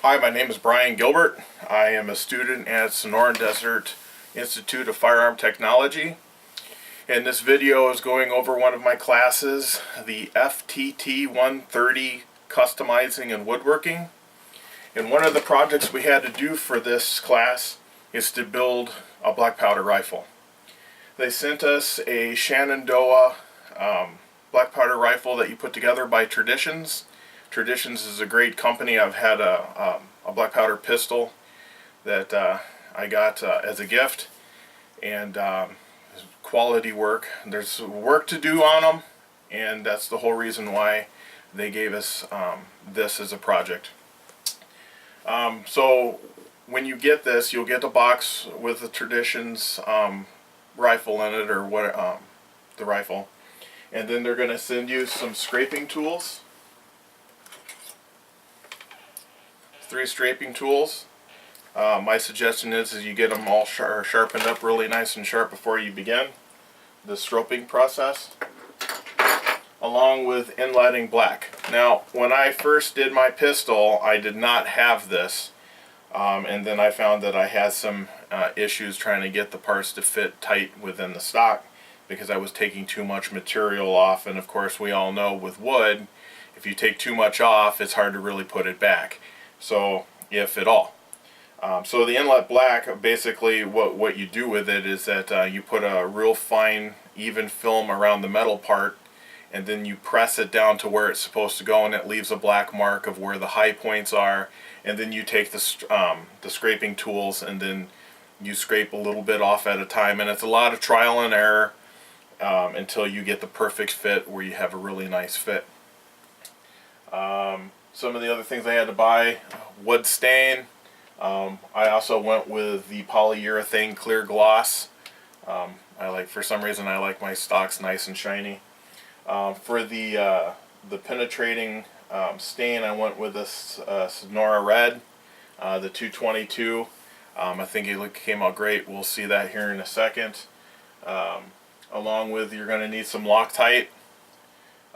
Hi, my name is Brian Gilbert. I am a student at Sonoran Desert Institute of Firearm Technology. And this video is going over one of my classes, the FTT-130 Customizing and Woodworking. And one of the projects we had to do for this class is to build a black powder rifle. They sent us a Shenandoah black powder rifle that you put together by Traditions. Traditions is a great company. I've had a black powder pistol that I got as a gift, and quality work. There's work to do on them, and that's the whole reason why they gave us this as a project. So when you get this, you'll get a box with the Traditions rifle in it, or what the rifle, and then they're going to send you some scraping tools. 3 scraping tools. My suggestion is you get them all sharpened up really nice and sharp before you begin the stropping process, along with inletting black. Now, when I first did my pistol, I did not have this, and then I found that I had some issues trying to get the parts to fit tight within the stock because I was taking too much material off, and of course we all know with wood, if you take too much off, it's hard to really put it back. So, if at all. So the inlet black, basically what you do with it is that you put a real fine, even film around the metal part, and then you press it down to where it's supposed to go, and it leaves a black mark of where the high points are, and then you take the scraping tools, and then you scrape a little bit off at a time, and it's a lot of trial and error until you get the perfect fit where you have a really nice fit. Some of the other things I had to buy: wood stain. I also went with the polyurethane clear gloss. For some reason I like my stocks nice and shiny. For the penetrating stain, I went with this Sonora Red, the 222. I think it came out great. We'll see that here in a second. Along with, you're going to need some Loctite,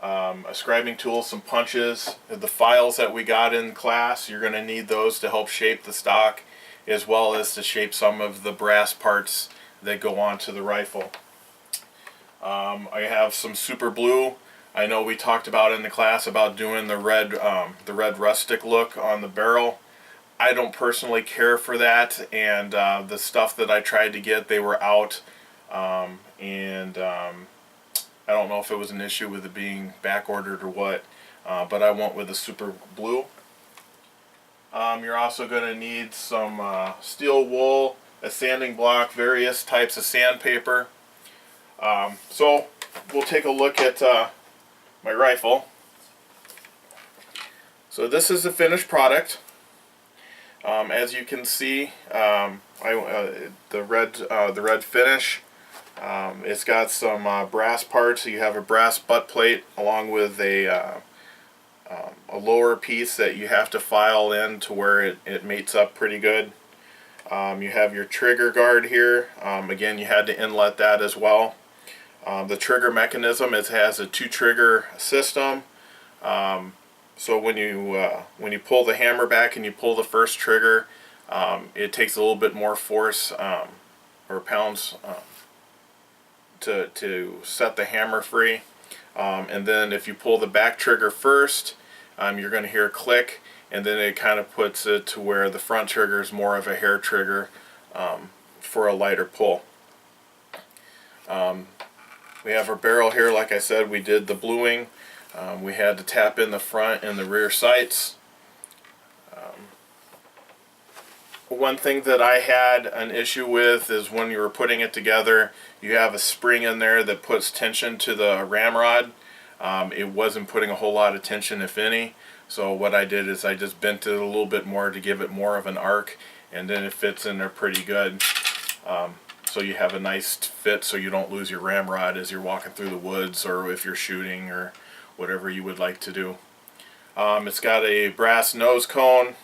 a scribing tool, some punches, the files that we got in class. You're going to need those to help shape the stock, as well as to shape some of the brass parts that go onto the rifle. I have some super blue. I know we talked about in the class about doing the red rustic look on the barrel. I don't personally care for that, and the stuff that I tried to get, they were out, I don't know if it was an issue with it being back ordered or what, but I went with the super blue. You're also going to need some steel wool, a sanding block, various types of sandpaper. So we'll take a look at my rifle. So this is the finished product. As you can see, the red finish. It's got some brass parts. So you have a brass butt plate along with a lower piece that you have to file in to where it mates up pretty good. You have your trigger guard here. Again, you had to inlet that as well. The trigger mechanism, it has a 2-trigger system. So when you pull the hammer back and you pull the first trigger, it takes a little bit more force or pounds to set the hammer free, and then if you pull the back trigger first, you're going to hear a click, and then it kind of puts it to where the front trigger is more of a hair trigger for a lighter pull. We have our barrel here. Like I said, we did the bluing. We had to tap in the front and the rear sights. One thing that I had an issue with is when you were putting it together, you have a spring in there that puts tension to the ramrod. It wasn't putting a whole lot of tension, if any. So what I did is I just bent it a little bit more to give it more of an arc, and then it fits in there pretty good. So you have a nice fit so you don't lose your ramrod as you're walking through the woods, or if you're shooting, or whatever you would like to do. It's got a brass nose cone.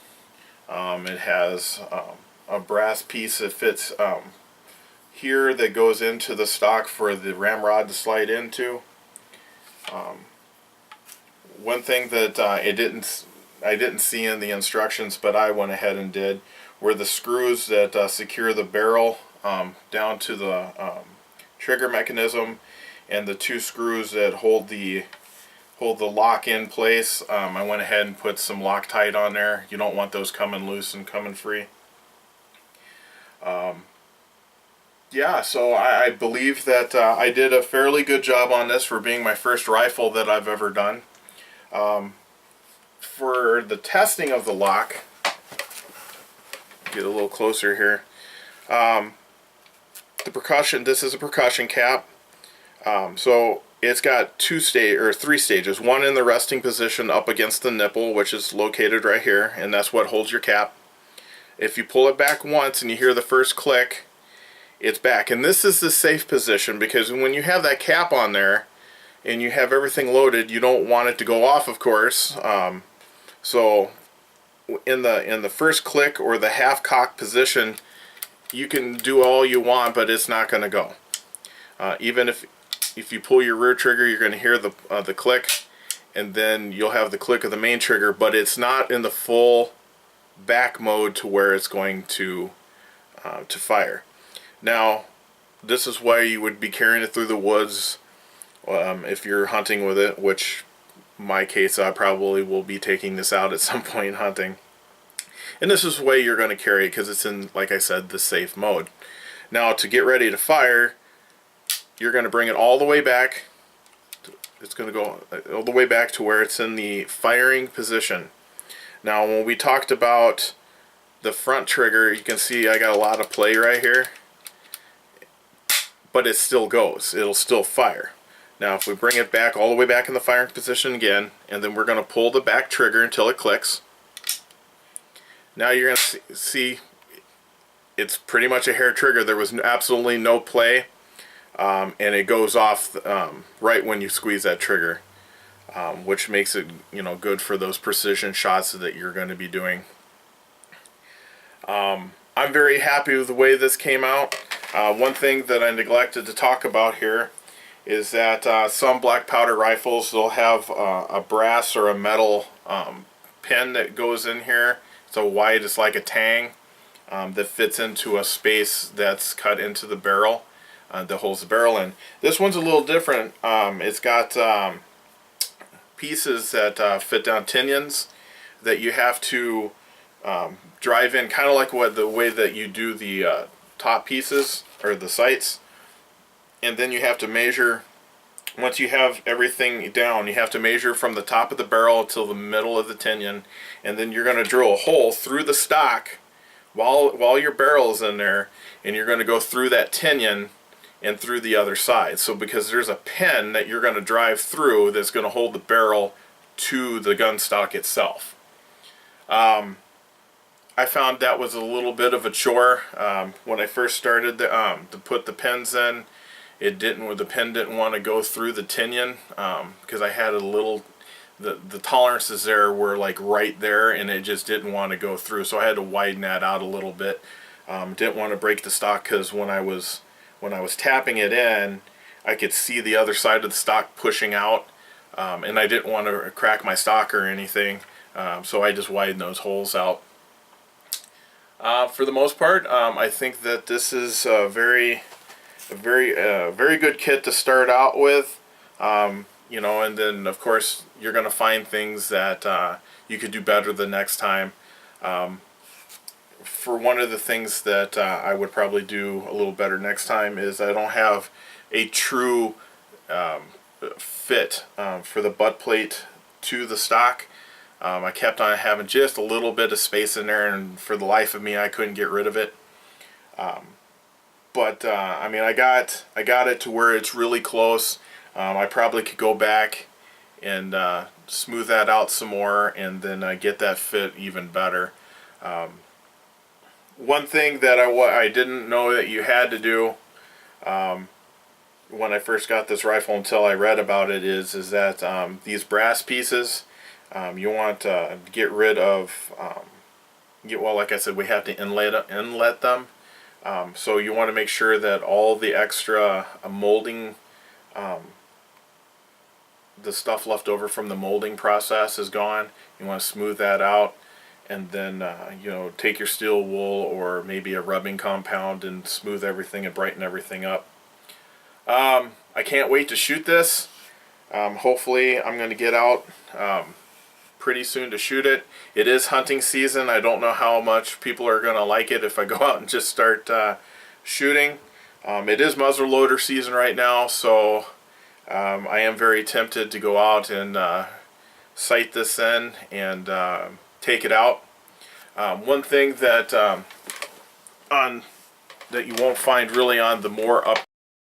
It has a brass piece that fits here that goes into the stock for the ramrod to slide into. One thing that it didn't I didn't see in the instructions, but I went ahead and did, were the screws that secure the barrel down to the trigger mechanism, and the 2 screws that hold the lock in place. I went ahead and put some Loctite on there. You don't want those coming loose and coming free. Yeah, so I believe that I did a fairly good job on this for being my first rifle that I've ever done. For the testing of the lock, get a little closer here. The percussion, this is a percussion cap. So it's got 3 stages. One in the resting position up against the nipple, which is located right here, and that's what holds your cap. If you pull it back once and you hear the first click, it's back. And this is the safe position, because when you have that cap on there and you have everything loaded, you don't want it to go off, of course. So in the first click or the half cock position, you can do all you want, but it's not going to go. Even if you pull your rear trigger, you're going to hear the click, and then you'll have the click of the main trigger, but it's not in the full back mode to where it's going to fire. Now, this is why you would be carrying it through the woods if you're hunting with it, which in my case I probably will be taking this out at some point hunting. And this is the way you're going to carry it, because it's in, like I said, the safe mode. Now, to get ready to fire, you're going to bring it all the way back. It's going to go all the way back to where it's in the firing position. Now, when we talked about the front trigger, you can see I got a lot of play right here, but it still goes. It'll still fire. Now, if we bring it back all the way back in the firing position again, and then we're going to pull the back trigger until it clicks. Now you're going to see it's pretty much a hair trigger. There was absolutely no play, and it goes off right when you squeeze that trigger, which makes it, you know, good for those precision shots that you're going to be doing. I'm very happy with the way this came out. One thing that I neglected to talk about here is that some black powder rifles, they'll have a brass or a metal pin that goes in here. So wide, it's like a tang that fits into a space that's cut into the barrel that holds the barrel in. This one's a little different. It's got pieces that fit down pinions that you have to drive in, kind of like the way that you do the top pieces or the sights. And then you have to measure, once you have everything down, you have to measure from the top of the barrel till the middle of the tinion, and then you're going to drill a hole through the stock while your barrel is in there, and you're going to go through that tinion and through the other side. So because there's a pin that you're going to drive through that's going to hold the barrel to the gun stock itself. I found that was a little bit of a chore when I first started to put the pins in. The pin didn't want to go through the tinion because I had a little, the tolerances there were like right there, and it just didn't want to go through. So I had to widen that out a little bit. Didn't want to break the stock, because when I was tapping it in, I could see the other side of the stock pushing out, and I didn't want to crack my stock or anything. So I just widened those holes out. For the most part, I think that this is a very good kit to start out with. You know, and then of course you're going to find things that you could do better the next time. For one of the things that I would probably do a little better next time is I don't have a true fit for the butt plate to the stock. I kept on having just a little bit of space in there, and for the life of me I couldn't get rid of it. But I mean, I got it to where it's really close. I probably could go back and smooth that out some more, and then get that fit even better. One thing that I didn't know that you had to do when I first got this rifle, until I read about it, is that these brass pieces, you want to get rid of. Well, like I said, we have to inlet them. So you want to make sure that all the extra molding the stuff left over from the molding process is gone. You want to smooth that out, and then you know, take your steel wool or maybe a rubbing compound and smooth everything and brighten everything up. I can't wait to shoot this. Hopefully I'm going to get out pretty soon to shoot it. It is hunting season. I don't know how much people are going to like it if I go out and just start shooting. It is muzzleloader season right now, so I am very tempted to go out and sight this in and take it out. One thing that that you won't find really on the more up